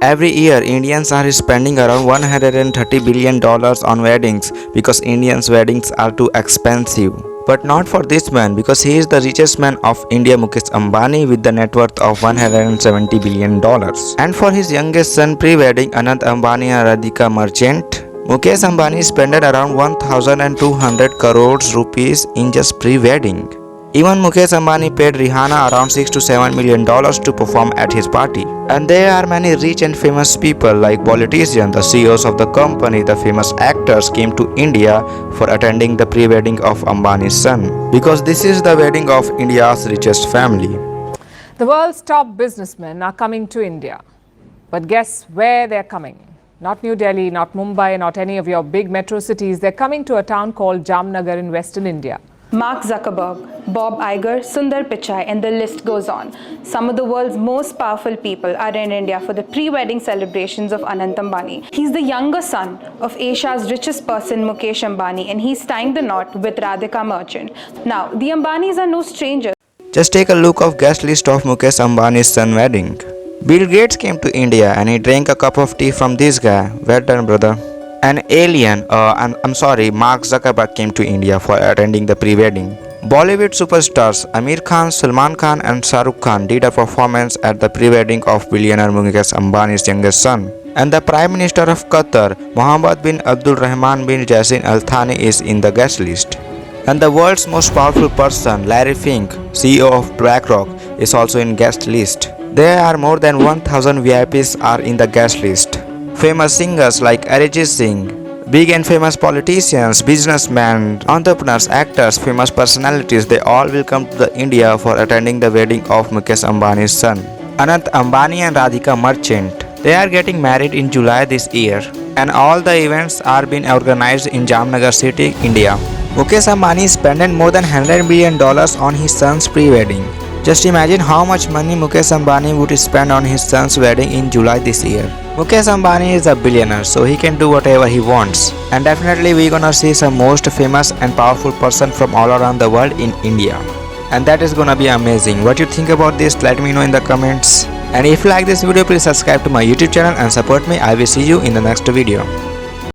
Every year, Indians are spending around $130 billion on weddings because Indians' weddings are too expensive. But not for this man because he is the richest man of India, Mukesh Ambani, with the net worth of $170 billion. And for his youngest son pre-wedding, Anant Ambani and Radhika Merchant, Mukesh Ambani spent around 1,200 crores rupees in just pre-wedding. Even Mukesh Ambani paid Rihanna around $6 to $7 million to perform at his party. And there are many rich and famous people like politicians, the CEOs of the company, the famous actors came to India for attending the pre-wedding of Ambani's son. Because this is the wedding of India's richest family. The world's top businessmen are coming to India. But guess where they're coming? Not New Delhi, not Mumbai, not any of your big metro cities. They're coming to a town called Jam Nagar in Western India. Mark Zuckerberg, Bob Iger, Sundar Pichai, and the list goes on. Some of the world's most powerful people are in India for the pre-wedding celebrations of Anant Ambani. He's the younger son of Asia's richest person, Mukesh Ambani, and he's tying the knot with Radhika Merchant. Now, the Ambanis are no strangers. Just take a look of guest list of Mukesh Ambani's son wedding. Bill Gates came to India and he drank a cup of tea from this guy. Well done, brother. An alien, Mark Zuckerberg came to India for attending the pre-wedding. Bollywood superstars Amir Khan, Salman Khan and Shah Rukh Khan did a performance at the pre-wedding of billionaire Mukesh Ambani's youngest son. And the Prime Minister of Qatar, Mohammed bin Abdul Rahman bin Jassin Al Thani is in the guest list. And the world's most powerful person, Larry Fink, CEO of BlackRock, is also in guest list. There are more than 1,000 VIPs are in the guest list. Famous singers like Arijit Singh, big and famous politicians, businessmen, entrepreneurs, actors, famous personalities, they all will come to India for attending the wedding of Mukesh Ambani's son. Anant Ambani and Radhika Merchant, they are getting married in July this year. And all the events are being organized in Jam Nagar city, India. Mukesh Ambani spent more than $100 million on his son's pre-wedding. Just imagine how much money Mukesh Ambani would spend on his son's wedding in July this year. Mukesh Ambani is a billionaire, so he can do whatever he wants. And definitely we're gonna see some most famous and powerful person from all around the world in India. And that is gonna be amazing. What you think about this? Let me know in the comments. And if you like this video, please subscribe to my YouTube channel and support me. I will see you in the next video.